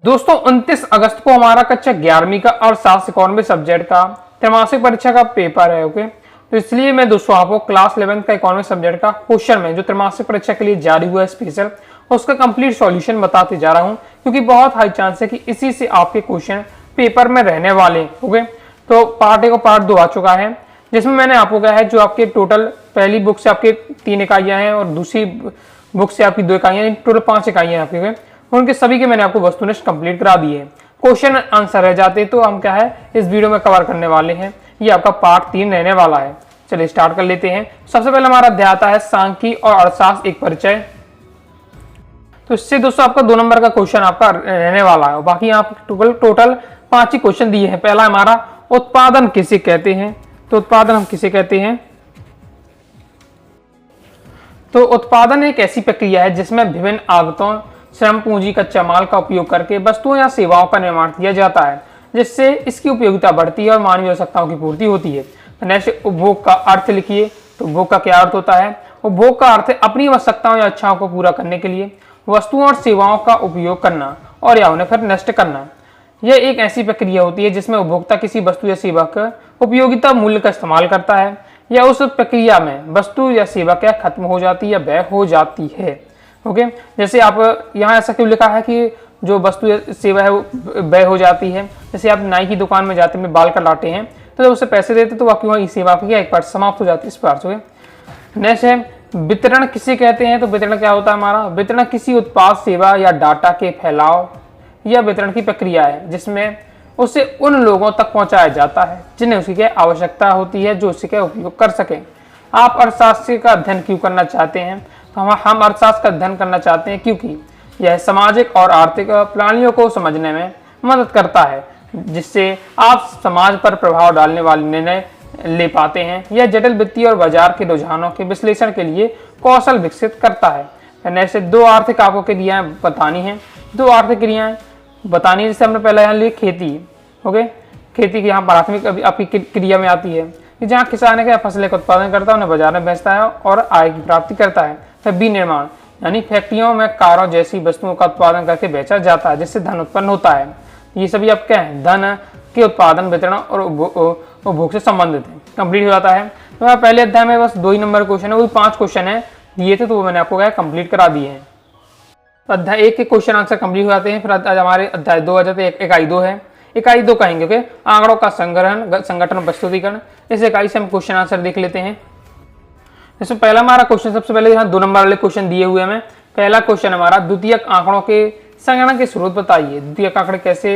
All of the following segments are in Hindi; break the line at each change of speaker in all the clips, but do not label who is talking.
दोस्तों 29 अगस्त को हमारा कक्षा 11वीं का अर्थशास्त्र इकोनॉमी सब्जेक्ट का त्रैमासिक परीक्षा का पेपर है। ओके, तो इसलिए मैं दोस्तों आपको क्लास 11 का इकोनॉमी सब्जेक्ट का क्वेश्चन में जो त्रैमासिक परीक्षा के लिए जारी हुआ है स्पेशल, उसका कंप्लीट सॉल्यूशन बताते जा रहा हूं, क्योंकि बहुत हाई चांस है कि इसी से आपके क्वेश्चन पेपर में रहने वाले। ओके, तो पार्ट 1 और पार्ट 2 आ चुका है, जिसमें मैंने आपको कहा है जो आपके टोटल पहली बुक से आपके 3 इकाइयां हैं और दूसरी बुक से आपकी 2 इकाइयां, टोटल 5 इकाइयां आपके, उनके सभी के मैंने आपको वस्तुनिष्ठ कंप्लीट करा दिए हैं। क्वेश्चन आंसर रह जाते तो हम क्या है इस वीडियो में कवर करने वाले हैं। ये आपका पार्ट 3 रहने वाला है। चलिए स्टार्ट कर लेते हैं। सबसे पहले हमारा अध्याय आता है सांख्यिकी और अर्थशास्त्र एक परिचय। तो इससे दोस्तों आपका 2 नंबर का क्वेश्चन आपका रहने वाला है। बाकी यहाँ टोटल 5 ही क्वेश्चन दिए हैं। पहला हमारा उत्पादन किसे कहते हैं। तो उत्पादन हम किसे कहते हैं, तो उत्पादन एक ऐसी प्रक्रिया है जिसमें विभिन्न आगतों, श्रम, पूंजी, कच्चा माल का उपयोग करके वस्तुओं या सेवाओं का निर्माण किया जाता है, जिससे इसकी उपयोगिता बढ़ती है और मानवीय आवश्यकताओं की पूर्ति होती है। नेक्स्ट, उपभोग का अर्थ लिखिए। तो उपभोग का क्या अर्थ होता है। उपभोग का अर्थ है अपनी आवश्यकताओं या इच्छाओं को पूरा करने के लिए वस्तुओं और सेवाओं का उपयोग करना और या उन्हें फिर नष्ट करना। यह एक ऐसी प्रक्रिया होती है जिसमें उपभोक्ता किसी वस्तु या सेवा का उपयोगिता मूल्य का इस्तेमाल करता है या उस प्रक्रिया में वस्तु या सेवा क्या खत्म हो जाती है या व्यय हो जाती है। ओके, जैसे आप यहाँ ऐसा क्यों लिखा है कि जो वस्तु या सेवा है वो व्यय हो जाती है। जैसे आप नाई की दुकान में जाते हैं, बाल कटाते हैं, तो जब उसे पैसे देते तो आपकी वहाँ सेवा की एक पार्ट समाप्त हो जाती है। इस पार्ट से नेक्स्ट है वितरण किसे कहते हैं। तो वितरण क्या होता है हमारा। वितरण किसी उत्पाद, सेवा या डाटा के फैलाव या वितरण की प्रक्रिया है जिसमें उसे उन लोगों तक पहुंचाया जाता है जिन्हें उसकी क्या आवश्यकता होती है, जो उसे क्या उपयोग कर सके। आप अर्थशास्त्र का अध्ययन क्यों करना चाहते हैं। तो हम अर्थशास्त्र का अध्ययन करना चाहते हैं क्योंकि यह सामाजिक और आर्थिक प्रणालियों को समझने में मदद करता है, जिससे आप समाज पर प्रभाव डालने वाले निर्णय ले पाते हैं। यह जटिल वित्तीय और बाजार के रुझानों के विश्लेषण के लिए कौशल विकसित करता है। ऐसे 2 आर्थिक कारकों की क्रियाएं बतानी है। 2 आर्थिक क्रियाएं बतानी है, जैसे हमने पहले यहाँ लिए खेती। ओके, खेती की यहाँ प्राथमिक आपकी क्रिया में आती है कि जहाँ किसान क्या फसलें का उत्पादन करता है, उन्हें बाजार में बेचता है और आय की प्राप्ति करता है। फिर विनिर्माण, यानी फैक्ट्रियों में कारों जैसी वस्तुओं का उत्पादन करके बेचा जाता है, जिससे धन उत्पन्न होता है। ये सभी आप क्या है धन के उत्पादन, वितरण और उपभोग से संबंधित है। कंप्लीट हो जाता है। तो पहले अध्याय में बस 2 ही नंबर क्वेश्चन है, वो 5 क्वेश्चन है दिए थे, तो वो मैंने आपको क्या कंप्लीट करा दिए हैं। अध्याय 1 के क्वेश्चन आंसर कंप्लीट हो जाते हैं। फिर आज हमारे अध्याय 2 आ जाते हैं। इकाई 2 है। इकाई 2 कहेंगे ओके, आंकड़ों का संगठन प्रस्तुतिकरण। इस इकाई से हम क्वेश्चन आंसर देख लेते हैं। इसमें पहला हमारा क्वेश्चन, सबसे पहले यहाँ 2 नंबर वाले क्वेश्चन दिए हुए हमें। पहला क्वेश्चन हमारा द्वितीयक आंकड़ों के संगणन के स्रोत बताइए। द्वितीयक आंकड़े कैसे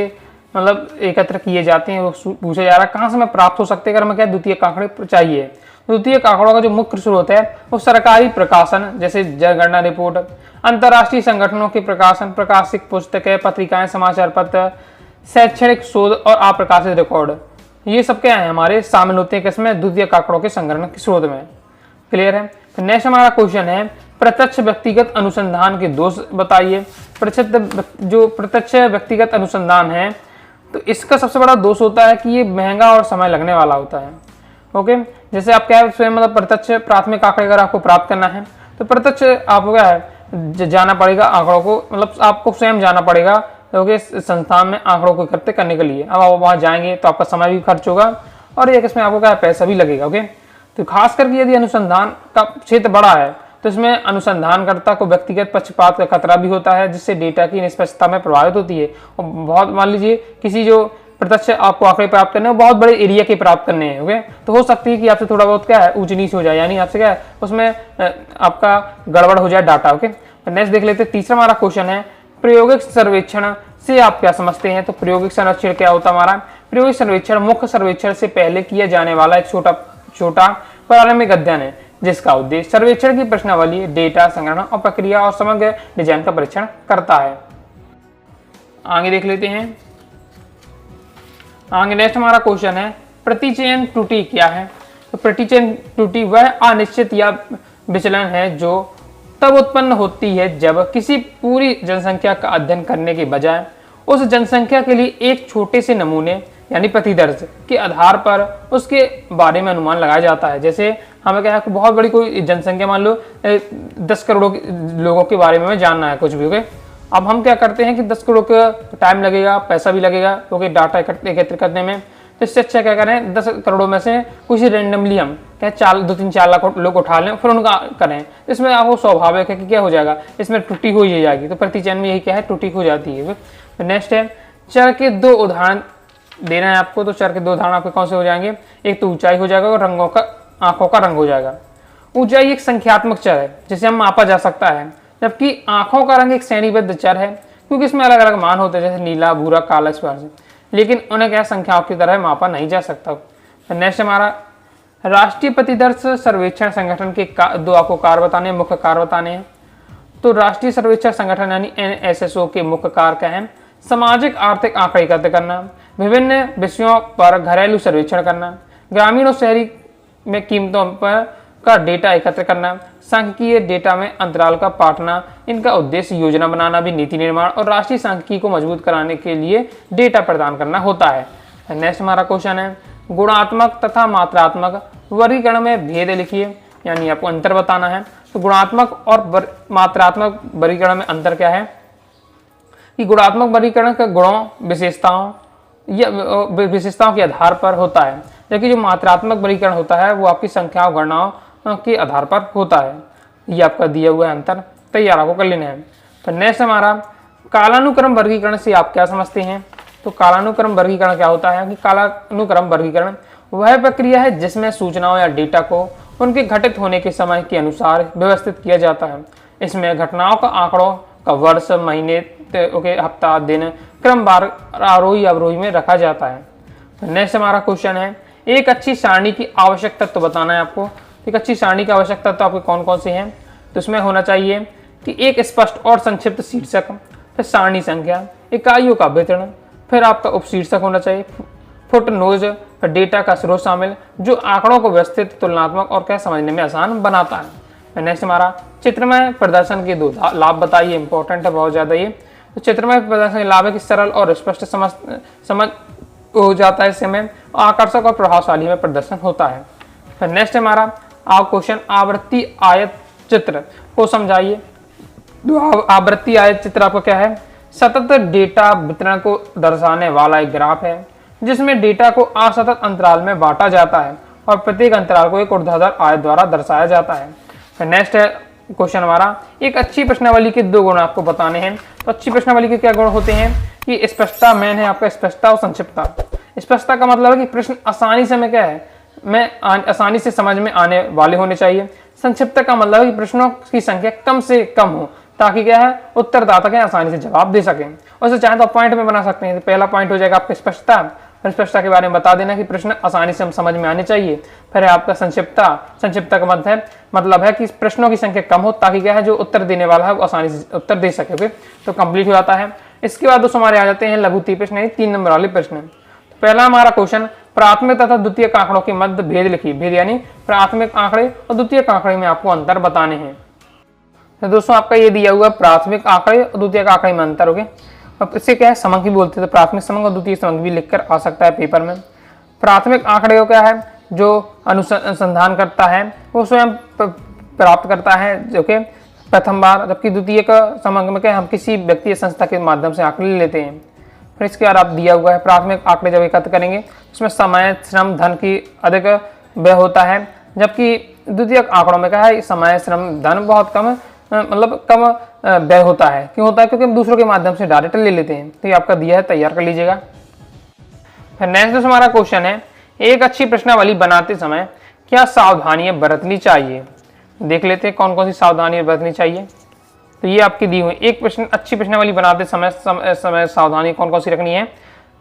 मतलब एकत्र किए जाते हैं वो पूछा जा रहा है। कहाँ से हमें प्राप्त हो सकते हैं अगर हमें क्या द्वितीयक आंकड़े चाहिए। द्वितीयक आंकड़ों का जो मुख्य स्रोत है वो सरकारी प्रकाशन, जैसे जनगणना रिपोर्ट, अंतर्राष्ट्रीय संगठनों के प्रकाशन, प्रकाशित पुस्तकें, पत्रिकाएं, समाचार पत्र, शैक्षणिक शोध और अप्रकाशित रिकॉर्ड, ये सब क्या है हमारे शामिल होते हैं किसमें, द्वितीयक आंकड़ों के संग्रहण के स्रोत में। क्लियर है। तो नेक्स्ट हमारा क्वेश्चन है प्रत्यक्ष व्यक्तिगत अनुसंधान के दोष बताइए। जो प्रत्यक्ष व्यक्तिगत अनुसंधान है तो इसका सबसे बड़ा दोष होता है कि ये महंगा और समय लगने वाला होता है। ओके, जैसे आप क्या है स्वयं मतलब प्रत्यक्ष प्राथमिक आंकड़े अगर आपको प्राप्त करना है तो प्रत्यक्ष आपको क्या है जाना पड़ेगा आंकड़ों को, मतलब आपको स्वयं जाना पड़ेगा क्योंकि संस्थान में आंकड़ों को इकट्ठे करने के लिए। अब आप वहाँ जाएंगे तो आपका समय भी खर्च होगा और एक इसमें आपको क्या पैसा भी लगेगा। ओके, तो खास करके यदि अनुसंधान का क्षेत्र बड़ा है तो इसमें अनुसंधानकर्ता को व्यक्तिगत पक्षपात का खतरा भी होता है, जिससे डेटा की निष्पक्षता में प्रभावित होती है। और बहुत मान लीजिए किसी जो प्रत्यक्ष आपको आंकड़े प्राप्त करने हैं बहुत बड़े एरिया के प्राप्त करने हैं। ओके, तो हो सकती है कि आपसे थोड़ा बहुत क्या है ऊंच नीच हो जाए, यानी आपसे क्या है उसमें आपका गड़बड़ हो जाए डाटा। ओके, नेक्स्ट देख लेते हैं। तीसरा हमारा क्वेश्चन है प्रायोगिक सर्वेक्षण से आप क्या समझते हैं। तो प्रायोगिक सर्वेक्षण क्या होता है हमारा। प्रायोगिक सर्वेक्षण मुख्य सर्वेक्षण से पहले किया जाने वाला एक छोटा प्रारंभिक अध्ययन है, जिसका उद्देश्य सर्वेक्षण की प्रश्नावली, डेटा संग्रहण और प्रक्रिया और समग्र डिजाइन का परीक्षण करता है। आगे देख लेते हैं। आगे नेक्स्ट हमारा क्वेश्चन है प्रतिचयन त्रुटि क्या है। तो प्रतिचयन त्रुटि वह अनिश्चित या विचलन है जो तब उत्पन्न होती है जब किसी पूरी जनसंख्या का अध्ययन करने के बजाय उस जनसंख्या के लिए एक छोटे से नमूने यानी प्रतिदर्श के आधार पर उसके बारे में अनुमान लगाया जाता है। जैसे हमें क्या है बहुत बड़ी कोई जनसंख्या मान लो 10 करोड़ लोगों के बारे में जानना है कुछ भी। ओके, अब हम क्या करते हैं कि 10 करोड़ का टाइम लगेगा, पैसा भी लगेगा क्योंकि डाटा एकत्र करने में, तो इससे अच्छा क्या करें 10 करोड़ में से कुछ रैंडमली हम क्या 2-3-4 लाख लोग उठा लें फिर उनका करें। इसमें आपको स्वाभाविक है कि क्या हो जाएगा, इसमें त्रुटि हो ही जाएगी। तो प्रति चयन में यही क्या है, त्रुटि हो जाती है। तो नेक्स्ट है चर के 2 उदाहरण देना है आपको। तो चर के 2 उदाहरण आपके कौन से हो जाएंगे, एक तो ऊंचाई हो जाएगा और रंगों का आंखों का रंग हो जाएगा। ऊंचाई एक संख्यात्मक चर है जिसे हम मापा जा सकता है, जबकि आंखों का रंग एक श्रेणीबद्ध चर है क्योंकि इसमें अलग अलग मान होते हैं जैसे नीला, भूरा, काला, इस प्रकार से, लेकिन उन्हें क्या संख्याओं की तरह मापा नहीं जा सकता। तो नेक्स्ट हमारा राष्ट्रीय प्रतिदर्श सर्वेक्षण संगठन के 2 आपको कार्य बताने हैं, मुख्य कार्य बताने हैं। तो राष्ट्रीय सर्वेक्षण संगठन यानी NSSO के मुख्य कार्य क्या है, सामाजिक आर्थिक आंकड़े एकत्र करना, विभिन्न विषयों पर घरेलू सर्वेक्षण करना, ग्रामीण और शहरी में कीमतों पर का डेटा एकत्र करना, सांख्यिकीय डेटा में अंतराल का पाटना। इनका उद्देश्य योजना बनाना भी, नीति निर्माण और राष्ट्रीय सांख्यिकी को मजबूत कराने के लिए डेटा प्रदान करना होता है। नेक्स्ट हमारा क्वेश्चन है गुणात्मक तथा मात्रात्मक वर्गीकरण में भेद लिखिए, यानी आपको अंतर बताना है। तो गुणात्मक और मात्रात्मक वर्गीकरण में अंतर क्या है कि गुणात्मक वर्गीकरण का गुणों, विशेषताओं या विशेषताओं के आधार पर होता है, जबकि जो मात्रात्मक वर्गीकरण होता है वो आपकी संख्याओं, गणनाओं के आधार पर होता है। ये आपका दिया हुआ है अंतर, तैयार आपको कर लेना है। तो नेक्स्ट हमारा कालानुक्रम वर्गीकरण से आप क्या समझते हैं। तो कालानुक्रम वर्गीकरण क्या होता है कि कालानुक्रम वर्गीकरण वह प्रक्रिया है जिसमें सूचनाओं या डेटा को उनके घटित होने के समय के अनुसार व्यवस्थित किया जाता है। इसमें घटनाओं का आंकड़ों का वर्ष, महीने, हफ्ता, दिन क्रमवार आरोही अवरोही में रखा जाता है। नेक्स्ट हमारा क्वेश्चन है एक अच्छी सारणी की आवश्यक तत्व बताना है आपको। एक अच्छी सारणी का आवश्यक तत्व आपके कौन कौन से हैं। तो इसमें होना चाहिए कि एक स्पष्ट और संक्षिप्त शीर्षक, फिर सारणी संख्या, इकाइयों का वितरण, फिर आपका उपशीर्षक होना चाहिए, फुट नोज, फिर डेटा का स्रोत शामिल जो आंकड़ों को व्यवस्थित, तुलनात्मक और क्या समझने में आसान बनाता है। नेक्स्ट हमारा चित्रमय प्रदर्शन के 2 लाभ बताइए, इंपॉर्टेंट है बहुत ज़्यादा ये। तो चित्रमय प्रदर्शन के लाभ है कि सरल और स्पष्ट समझ हो जाता है, इसमें आकर्षक और प्रभावशाली में प्रदर्शन होता है। फिर नेक्स्ट हमारा आप क्वेश्चन आवृत्ति आयत चित्र को समझाइए। तो आवृत्ति आयत चित्र आपका क्या है, सतत डेटा वितरण को दर्शाने वाला एक ग्राफ है जिसमें डेटा को असतत अंतराल में बांटा जाता है और प्रत्येक अंतराल को एक ऊर्ध्वाधर आयत द्वारा दर्शाया जाता है। फिर नेक्स्ट है क्वेश्चन हमारा एक अच्छी प्रश्नावली के 2 गुण आपको बताने हैं। तो अच्छी प्रश्नावली के क्या गुण होते हैं कि स्पष्टता, मेन है आपका स्पष्टता और संक्षिप्तता। स्पष्टता का मतलब है कि प्रश्न आसानी से आसानी से समझ में आने वाले होने चाहिए। संक्षिप्तता का मतलब है कि प्रश्नों की संख्या कम से कम हो ताकि क्या है उत्तरदाता के आसानी से जवाब दे सकें। और इसे चाहे तो पॉइंट में बना सकते हैं। तो पहला पॉइंट हो जाएगा आपका स्पष्टता, फिर स्पष्टता के बारे में बता देना कि प्रश्न आसानी से हम समझ में आने चाहिए। फिर है आपका संक्षिप्तता, संक्षिप्तता का मतलब है कि प्रश्नों की संख्या कम हो ताकि क्या है जो उत्तर देने वाला है वो आसानी से उत्तर दे सके। तो कंप्लीट हो जाता है। इसके बाद दोस्तों हमारे आ जाते हैं लघु 3 प्रश्न, 3 नंबर वाले प्रश्न। तो पहला हमारा क्वेश्चन प्राथमिक तथा द्वितीयक आंकड़ों के मध्य भेद लिखिए। भेद यानी प्राथमिक आंकड़े और द्वितीयक आंकड़े में आपको अंतर बताने हैं। तो दोस्तों आपका ये दिया हुआ प्राथमिक आंकड़े और द्वितीयक आंकड़े में अंतर हो गए। अब इससे क्या है समंक भी बोलते हैं। तो प्राथमिक समंक और द्वितीय समंक भी लिखकर आ सकता है पेपर में। प्राथमिक आंकड़े को क्या है जो अनुसंधान करता है वो स्वयं प्राप्त करता है जो कि प्रथम बार, जबकि द्वितीय का समंक में क्या हम किसी व्यक्ति या संस्था के माध्यम से आंकड़े ले लेते हैं। फिर इसके बाद आप दिया हुआ है प्राथमिक आंकड़े जब एकत्र करेंगे उसमें समय, श्रम, धन की अधिक व्यय होता है, जबकि द्वितीयक आंकड़ों में क्या है समय, श्रम, धन बहुत कम कम व्यय होता है। क्यों होता है क्योंकि हम दूसरों के माध्यम से डायरेक्ट ले लेते हैं। तो ये आपका दिया है, तैयार कर लीजिएगा। फिर नेक्स्ट हमारा क्वेश्चन है एक अच्छी प्रश्नावली बनाते समय क्या सावधानियां बरतनी चाहिए। देख लेते हैं कौन कौन सी सावधानियां बरतनी चाहिए। तो ये आपकी दी हुई एक प्रश्न अच्छी प्रश्नावली बनाते समय सावधानी कौन कौन सी रखनी है।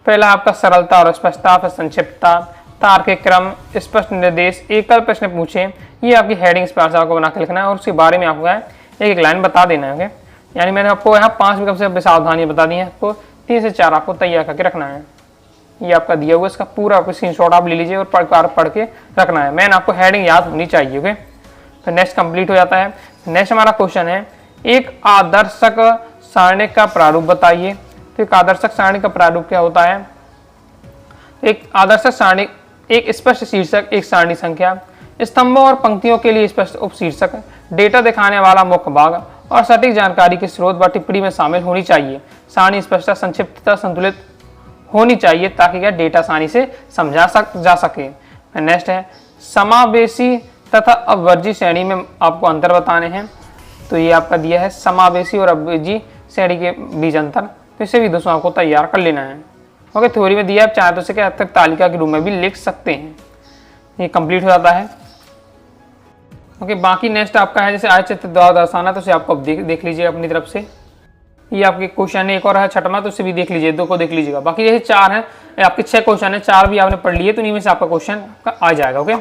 पहला आपका सरलता और स्पष्टता, फिर संक्षिप्तता, तार्किक क्रम, स्पष्ट निर्देश, एकल प्रश्न पूछे। ये आपकी हेडिंग इस प्रकार से आपको बना के लिखना है और उसके बारे में आपको है एक लाइन बता देना है। यानी मैंने आपको यहाँ 5 विकल्प से सावधानियां बता दी हैं, आपको 3 से 4 आपको तैयार करके रखना है। ये आपका दिया हुआ इसका पूरा आपको स्क्रीनशॉट आप ले लीजिए और पढ़ के रखना है। मैंने आपको हेडिंग याद होनी चाहिए। ओके, तो नेक्स्ट कंप्लीट हो जाता है। नेक्स्ट हमारा क्वेश्चन है एक आदर्शक सारणी का प्रारूप बताइए। तो एक आदर्शक सारणी का प्रारूप क्या होता है। एक आदर्शक सारणी एक स्पष्ट शीर्षक, एक सारणी संख्या, स्तंभों और पंक्तियों के लिए स्पष्ट उपशीर्षक, डेटा दिखाने वाला मुख्य भाग और सटीक जानकारी के स्रोत व टिप्पणी में शामिल होनी चाहिए। सारणी स्पष्टता, संक्षिप्तता, संतुलित होनी चाहिए ताकि क्या डेटा आसानी से समझा जा सके। नेक्स्ट है समावेशी तथा अवर्जी श्रेणी में आपको अंतर बताने हैं। तो ये आपका दिया है समावेशी और अवर्जी श्रेणी के बीच अंतर, तो इसे भी दोस्तों आपको तैयार कर लेना है। ओके, थ्योरी में दिया है, आप चाहे तो इसे क्या तक तालिका के रूप में भी लिख सकते हैं। ये कंप्लीट हो जाता है। ओके, बाकी नेक्स्ट आपका है जैसे आय चित्र द्वारा दर्शाना, तो उसे आपको अब देख लीजिएगा अपनी तरफ से। ये आपके क्वेश्चन है, एक और है छठवां, तो उसे भी देख लीजिए, दो को देख लीजिएगा। बाकी ये 4 है, आपके 6 क्वेश्चन है, 4 भी आपने पढ़ लिए, तो इन्हीं में से आपका क्वेश्चन आ जाएगा। ओके,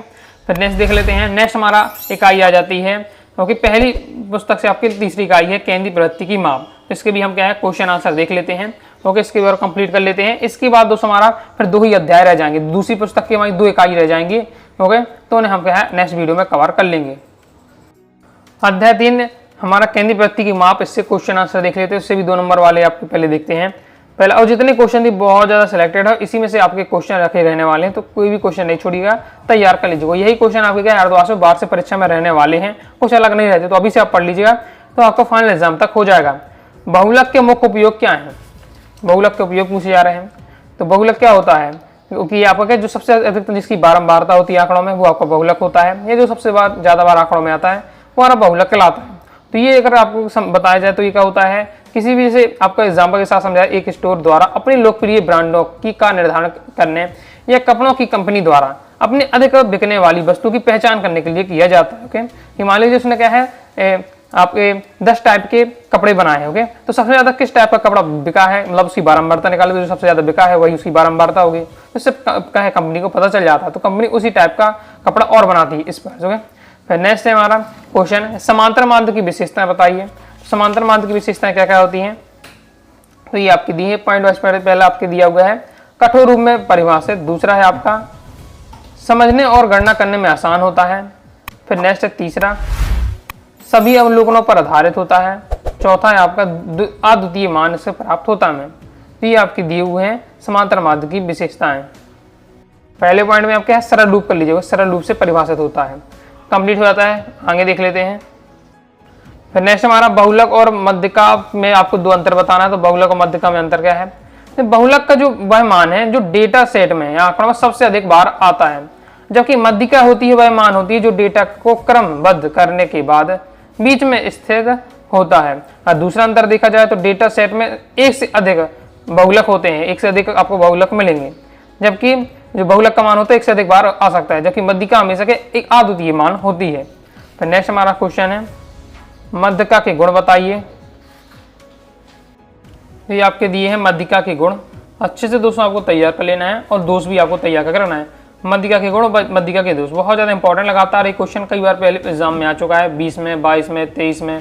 फिर नेक्स्ट देख लेते हैं। नेक्स्ट हमारा इकाई आ जाती है, क्योंकि पहली पुस्तक से आपकी तीसरी इकाई है केंद्रीय प्रवृत्ति की माप। इसके भी हम क्या है क्वेश्चन आंसर देख लेते हैं। ओके, इसके बार कंप्लीट कर लेते हैं। इसके बाद दोस्तों हमारा फिर 2 ही अध्याय रह जाएंगे, दूसरी पुस्तक की हमारी 2 इकाई रह जाएंगी। ओके, तो उन्हें हम क्या है नेक्स्ट वीडियो में कवर कर लेंगे। अध्याय 3 हमारा केंद्रीय प्रवृत्ति की माप, इससे क्वेश्चन आंसर देख लेते हैं। इससे भी 2 नंबर वाले आपको पहले देखते हैं पहले, और जितने क्वेश्चन थी बहुत ज़्यादा सिलेक्टेड है, इसी में से आपके क्वेश्चन रखे रहने वाले हैं, तो कोई भी क्वेश्चन नहीं छोड़िएगा, तैयार कर लीजिएगा। यही क्वेश्चन आपके क्या अर्धवार्षिक वार्षिक परीक्षा में रहने वाले हैं, कुछ अलग नहीं रहते, तो अभी से आप पढ़ लीजिएगा, तो आपका फाइनल एग्जाम तक हो जाएगा। बहुलक के मुख्य उपयोग क्या है? बहुलक के उपयोग पूछे जा रहे हैं। तो बहुलक क्या होता है? क्योंकि आपका क्या जो सबसे अधिकतम जिसकी बारंबारता होती है आंकड़ों में, वो आपका बहुलक होता है। ये जो सबसे ज़्यादा बार आंकड़ों में आता है वो हमारा बहुलक कहलाता है। तो ये अगर आपको बताया जाए तो ये क्या होता है, किसी भी जैसे आपका एग्जाम्पल के साथ समझाया, एक स्टोर द्वारा अपनी लोकप्रिय ब्रांडों की का निर्धारण करने या कपड़ों की कंपनी द्वारा अपनी अधिक बिकने वाली वस्तु की पहचान करने के लिए किया जाता है। ओके, मान लीजिए उसने क्या है आपके 10 टाइप के कपड़े बनाए हैं। ओके, तो सबसे ज्यादा किस टाइप का कपड़ा बिका है, मतलब उसकी बारंबारता निकाले, तो जो सबसे ज्यादा बिका है वही उसकी बारंबारता होगी। इससे क्या है कंपनी को पता चल जाता है, तो कंपनी उसी टाइप का कपड़ा और बनाती है इस पर। ओके, फिर नेक्स्ट है हमारा क्वेश्चन, समांतर माध्य की विशेषताएं बताइए। समांतर माध्य की विशेषताएं क्या क्या होती हैं? तो ये आपकी दी है पॉइंट वाइज, पहले आपके दिया हुआ है कठोर रूप में परिभाषित, दूसरा है आपका समझने और गणना करने में आसान होता है। फिर नेक्स्ट है तीसरा सभी अवलोकनों पर आधारित होता है। चौथा है आपका अद्वितीय मान से प्राप्त होता है। तो ये आपके दिए हुए हैं समांतर माध्य की विशेषताएं। पहले पॉइंट में आप क्या है सरल रूप कर लीजिएगा, सरल रूप से परिभाषित होता है, कंप्लीट हो जाता है। आगे देख लेते हैं। फिर नेक्स्ट हमारा बहुलक और मध्यिका में आपको 2 अंतर बताना है। तो बहुलक और मध्यिका में अंतर क्या है? तो बहुलक का जो वह मान है जो डेटा सेट में या आंकड़ों में सबसे अधिक बार आता है, जबकि मध्यिका होती है वह मान होती है जो डेटा को क्रमबद्ध करने के बाद बीच में स्थित होता है। और दूसरा अंतर देखा जाए तो डेटा सेट में एक से अधिक बहुलक होते हैं, एक से अधिक आपको बहुलक मिलेंगे, जबकि जो बहुलक का मान होता है एक से अधिक बार आ सकता है, जबकि मध्यिका हमेशा के एक अद्वितीय मान होती है। फिर नेक्स्ट हमारा क्वेश्चन है मध्यिका के गुण बताइए। ये आपके दिए हैं मध्यिका के गुण, अच्छे से दोस्तों आपको तैयार कर लेना है और दोष भी आपको तैयार कर करना है। मध्यिका के गुण, मध्यिका के दोष बहुत ज़्यादा इंपॉर्टेंट, लगातार एक क्वेश्चन कई बार पहले एग्जाम में आ चुका है, 20 में, 22 में, 23 में।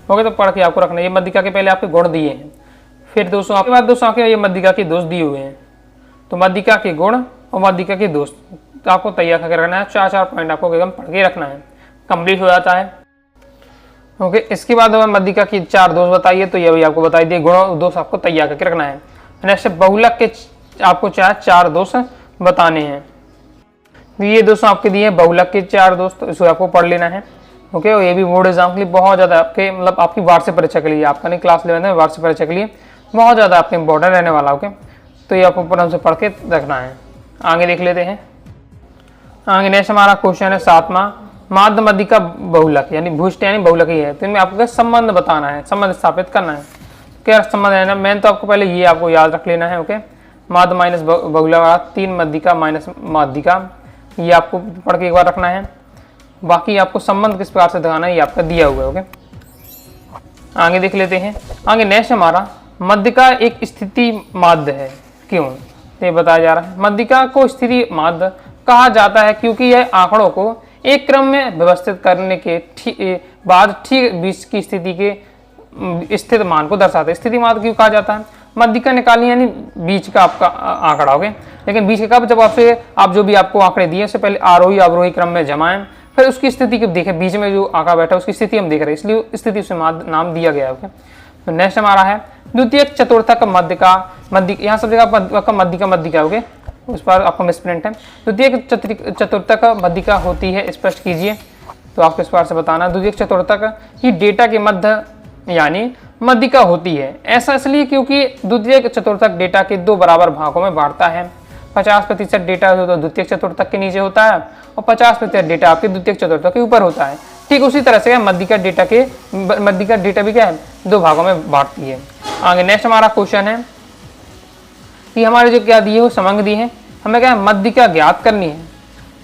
ओके, तो पढ़ के आपको रखना है। ये मध्यिका के पहले आपके गुण दिए हैं, फिर दोस्तों आपके बाद दोस्तों आपके ये मध्यिका के दोष दिए हुए हैं। तो मध्यिका के गुण और मध्यिका के दोष तो आपको तैयार करके रखना है। 4 पॉइंट आपको एकदम पढ़ के रखना है, कंप्लीट हो जाता है। ओके, इसके बाद हमें मध्यिका की 4 दोष बताइए। तो ये भी आपको बताई दिए, गुण और दोष आपको तैयार करके रखना है। नेक्स्ट बहुलक के आपको 4 दोष बताने हैं। ये दोस्तों आपके दिए बहुलक के 4 दोष, तो इसको आपको पढ़ लेना है। ओके, और ये भी बोर्ड एग्जाम के लिए बहुत ज़्यादा आपके मतलब आपकी वार्षिक परीक्षा के लिए, आपका नहीं क्लास 11 में वार्षिक परीक्षा के लिए बहुत ज़्यादा आपके इंपॉर्टेंट रहने वाला। ओके, तो ये आपको पूर्ण से पढ़ के रखना है। आगे देख लेते हैं। आगे नेक्स्ट हमारा क्वेश्चन है 7वां, माध्य मध्यिका बहुलक यानी भूष्ट यानी बहुलक ही है। तो इनमें आपको संबंध बताना है, संबंध स्थापित करना है। क्या संबंध है ना, मेन तो आपको पहले ये आपको याद रख लेना है। ओके, माध्य माइनस बहुलक, 3 मध्यिका माइनस माध्यिका, ये आपको पढ़ के एक बार रखना है। बाकी आपको संबंध किस प्रकार से दिखाना है ये आपका दिया हुआ है। ओके, आगे देख लेते हैं। आगे नेक्स्ट हमारा मध्यिका एक स्थिति माध्य है, क्यों ये बताया जा रहा है। मध्यिका को स्थिति माध्य कहा जाता है क्योंकि यह आंकड़ों को एक क्रम में व्यवस्थित करने के बाद ठीक बीच की स्थिति के स्थित मान को दर्शाता है। स्थिति माध्य क्यों कहा जाता है? मध्यिका निकालनी यानी बीच का आपका आंकड़ा। हो गया, लेकिन बीच के कब, जब आपसे आप जो भी आपको आंकड़े दिए उससे पहले आरोही अवरोही क्रम में जमाएं, फिर उसकी स्थिति को देखें, बीच में जो आंकड़ा बैठा उसकी स्थिति हम देख रहे हैं, इसलिए स्थिति से नाम दिया गया है। तो नेक्स्ट हमारा है द्वितीयक चतुर्थक मध्यिका, यहाँ सब जगह आपका मध्यिका हो गया, उस पर आपका मिसप्रिंट है। द्वितीयक चतुर्थक मध्यिका होती है, स्पष्ट कीजिए। तो आपको इस बार से बताना, द्वितीयक चतुर्थक ही डेटा के मध्य यानी मध्यिका होती है। ऐसा इसलिए क्योंकि द्वितीयक चतुर्थक डेटा के 2 बराबर भागों में बांटता है। 50% डेटा तो द्वितीयक चतुर्थक के नीचे होता है और 50% डेटा आपके द्वितीयक चतुर्थक के ऊपर होता है। ठीक उसी तरह से मध्यिका डेटा भी क्या है, 2 भागों में बांटती है। आगे नेक्स्ट हमारा क्वेश्चन है कि हमारे जो क्या दिए वो समंग दी है, हमें क्या है मध्यिका ज्ञात करनी है।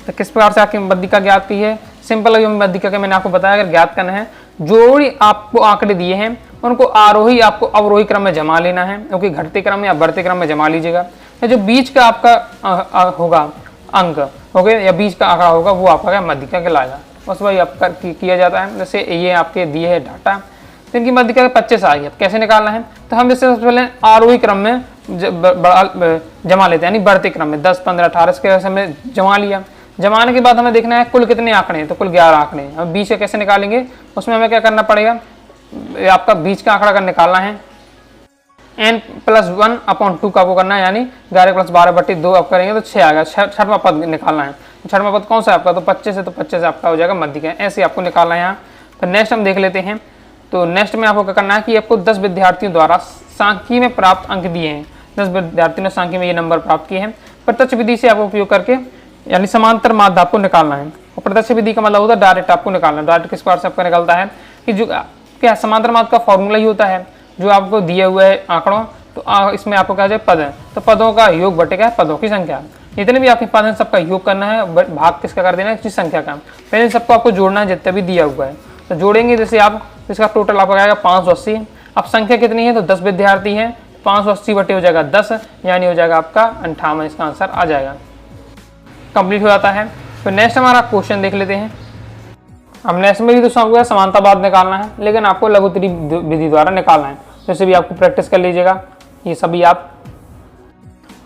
तो किस प्रकार से आपकी मध्यिका ज्ञात की है, सिंपल है। मध्यिका के मैंने आपको बताया अगर ज्ञात करना है, जो भी आपको आंकड़े दिए हैं उनको आरोही आपको अवरोही क्रम में जमा लेना है, क्योंकि घटते क्रम या बढ़ते क्रम में जमा लीजिएगा। जो बीच का आपका होगा अंक ओके या बीच का आंकड़ा होगा वो आपका मध्यिका कहलाएगा। बस वही आपका किया जाता है। जैसे ये आपके दिए है डाटा, तो इनकी मध्यिका 25 आ गई। कैसे निकालना है, तो हम जैसे सबसे पहले आरोही क्रम में जमा लेते हैं, यानी बढ़ते क्रम में 10, 15, 18 के समय जमा लिया। जमाने के बाद हमें देखना है कुल कितने आंकड़े हैं, तो कुल 11 आंकड़े हैं। हम बीच से कैसे निकालेंगे, उसमें हमें क्या करना पड़ेगा, आपका बीच का आंकड़ा अगर निकालना है n+1/2 का आपको करना है, यानी 11 + 12/2 आप करेंगे तो 6 आ गया। छठवां पद निकालना है। छठवां पद कौन सा है आपका, तो 25 है, तो 25 आपका हो जाएगा मध्यिका। ऐसे आपको निकालना है यहाँ। तो नेक्स्ट हम देख लेते हैं। तो नेक्स्ट में आपको क्या करना है कि आपको 10 विद्यार्थियों द्वारा सांख्यिकी में प्राप्त अंक दिए हैं। 10 विद्यार्थियों ने सांख्यिकी में ये नंबर प्राप्त किए हैं। प्रत्यक्ष विधि से आपको उपयोग करके यानी समांतर माध्य आपको निकालना है। और प्रत्यक्ष विधि का मतलब होता है डायरेक्ट आपको निकालना है। डायरेक्ट किस प्रकार से आपका निकलता है कि जो क्या समांतर माध्य का फॉर्मूला ही होता है, जो आपको दिए हुए है आंकड़ों, तो इसमें आपको क्या पद है, तो पदों का योग बटेगा पदों की संख्या। जितने भी आपके पद हैं सबका योग करना है, भाग किसका कर देना है, किस संख्या का। पहले सबको आपको जोड़ना है जितना भी दिया हुआ है, तो जोड़ेंगे। जैसे आप इसका टोटल आपका आएगा 580। अब संख्या कितनी है, तो 10 विद्यार्थी हैं। 580 बटे हो जाएगा 10, यानी हो जाएगा आपका 58। इसका आंसर आ जाएगा, कंप्लीट हो जाता है। तो नेक्स्ट हमारा क्वेश्चन देख लेते हैं। अब नेक्स्ट में भी दोस्तों आपको समांतरवाद निकालना है, लेकिन आपको लघुत्तरी विधि द्वारा निकालना है। जैसे भी आपको प्रैक्टिस कर लीजिएगा ये सभी आप।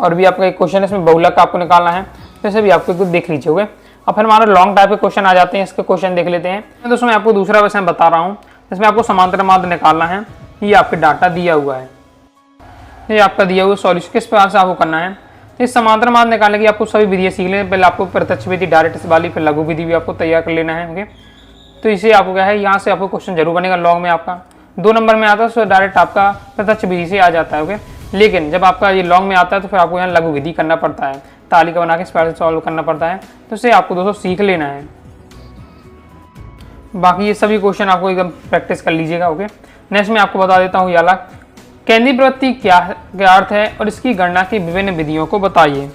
और भी आपका एक क्वेश्चन है इसमें बहुलक का आपको निकालना है, जैसे भी आपको देख लीजिए। ओके, अब फिर हमारे लॉन्ग टाइप के क्वेश्चन आ जाते हैं। इसके क्वेश्चन देख लेते हैं। दोस्तों मैं आपको दूसरा क्वेश्चन बता रहा हूँ, इसमें आपको समांतर माध्य निकालना है। ये आपके डाटा दिया हुआ है, ये आपका दिया हुआ सॉल्यूशन किस प्रकार से आपको करना है। इस समांतर माध्य निकालने की आपको सभी विधियाँ सीख लें। पहले आपको प्रत्यक्ष विधि डायरेक्ट वाली, फिर लघु विधि भी आपको तैयार कर लेना है। ओके, तो इसे आपको क्या है, यहाँ से आपको क्वेश्चन जरूर बनेगा। लॉन्ग में आपका 2 नंबर में आता है तो डायरेक्ट आपका प्रत्यक्ष विधि से आ जाता है। ओके, लेकिन जब आपका ये लॉन्ग में आता है तो फिर आपको यहाँ लघु विधि करना पड़ता है, तालिका बना के इस प्रकार से सॉल्व करना पड़ता है। तो इसे आपको दोस्तों सीख लेना है। बाकी ये सभी क्वेश्चन आपको एकदम प्रैक्टिस कर लीजिएगा। ओके, नेक्स्ट मैं आपको बता देता हूँ याला केंद्रीय प्रवृत्ति क्या अर्थ है और इसकी गणना की विभिन्न विधियों को बताइए।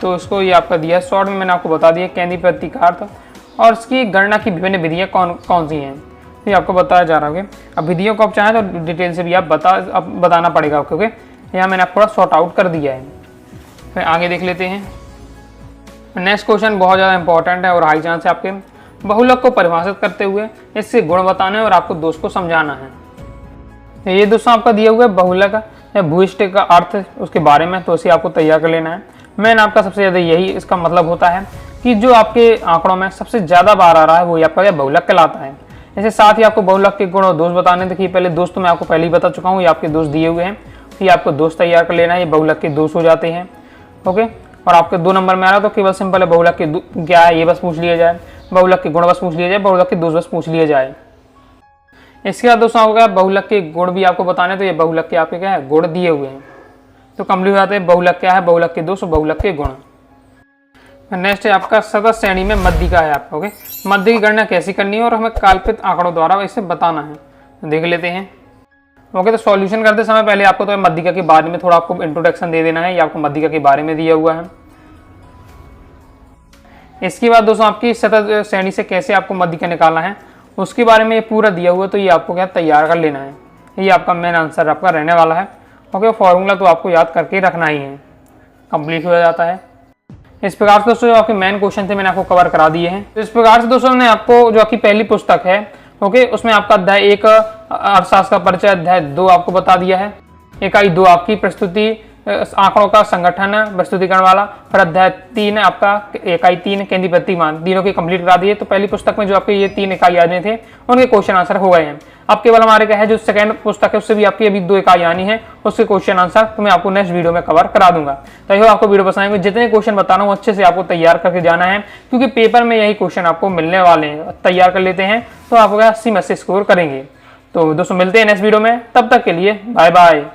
तो इसको ये आपका दिया है शॉर्ट में, मैंने आपको बता दिया केंद्रीय प्रवृत्ति का अर्थ और इसकी गणना की विभिन्न विधियाँ कौन कौन सी हैं, ये आपको बताया जा रहा है। अब विधियों को आप चाहें तो डिटेल से भी आप बताना पड़ेगा आपको। ओके, यहाँ मैंने आप थोड़ा सॉर्ट आउट कर दिया है। फिर आगे देख लेते हैं। नेक्स्ट क्वेश्चन बहुत ज़्यादा इंपॉर्टेंट है और हाई चांस है आपके। बहुलक को परिभाषित करते हुए इसके गुण बताने और आपको दोष को समझाना है। ये दोस्तों आपका दिया हुआ है बहुलक या भूयिष्ठ का अर्थ उसके बारे में, तो इसे आपको तैयार कर लेना है। मेन आपका सबसे ज़्यादा यही इसका मतलब होता है कि जो आपके आंकड़ों में सबसे ज़्यादा बार आ रहा है वो आपका बहुलक कहलाता है। इसके साथ ही आपको बहुलक के गुण और दोष बताने। देखिए पहले दोष तो मैं आपको पहले ही बता चुका हूँ, ये आपके दोष दिए हुए हैं। ये आपको दोष तैयार कर लेना है, ये बहुलक के दोष हो जाते हैं। ओके, और आपके 2 नंबर में आ रहा है तो केवल सिंपल है बहुलक के क्या है ये बस पूछ लिया जाए, बहुलक के गुण बस पूछ लिया जाए, बहुलक के दोष बस पूछ लिया जाए। इसके बाद दोस्तों आपको क्या बहुलक के गुण भी आपको बताने, तो ये बहुलक के आपके क्या है गुण दिए हुए हैं। तो कंप्लीट हो जाते हैं बहुलक क्या है, बहुलक के दोष और बहुलक के गुण। नेक्स्ट है आपका सतत श्रेणी में मध्यिका है आपका। ओके, मध्य की गणना कैसी करनी है और हमें कल्पित आंकड़ों द्वारा इसे बताना है, तो देख लेते हैं। ओके, तो सॉल्यूशन करते समय पहले आपको तो मध्यिका के बारे में थोड़ा आपको इंट्रोडक्शन दे देना है, ये आपको मध्यिका के बारे में दिया हुआ है। इसके बाद दोस्तों आपकी सतत श्रेणी से कैसे आपको मध्यिका निकालना है उसके बारे में ये पूरा दिया हुआ, तो ये आपको क्या तैयार कर लेना है। ये आपका मेन आंसर आपका रहने वाला है। ओके, फॉर्मूला तो आपको याद करके रखना ही है, कंप्लीट हो जाता है। इस प्रकार से दोस्तों जो आपके मेन क्वेश्चन थे मैंने आपको कवर करा दिए हैं। तो इस प्रकार से दोस्तों हमने आपको जो आपकी पहली पुस्तक है ओके उसमें आपका अध्याय 1 अर्थशास्त्र का परिचय, अध्याय 2 आपको बता दिया है, इकाई 2 आपकी प्रस्तुति आंकड़ों का संगठन प्रस्तुतिकरण वाला, फिर अध्याय 3 आपका इकाई 3 केंद्रीय प्रवृत्ति मान, तीनों की कंप्लीट करा दिए। तो पहली पुस्तक में जो आपके ये 3 इकाई आने थे उनके क्वेश्चन आंसर हो गए हैं। अब केवल हमारे क्या है जो सेकंड पुस्तक है उससे भी आपकी अभी 2 इकाई आनी है, उसके क्वेश्चन आंसर तो मैं आपको नेक्स्ट वीडियो में कवर करा दूंगा। तो यही आपको वीडियो पसंद आएंगे, जितने क्वेश्चन बता रहा हूँ अच्छे से आपको तैयार करके जाना है, क्योंकि पेपर में यही क्वेश्चन आपको मिलने वाले हैं। तैयार कर लेते हैं तो आपको 80 में से स्कोर करेंगे। तो दोस्तों मिलते हैं नेक्स्ट वीडियो में, तब तक के लिए बाय बाय।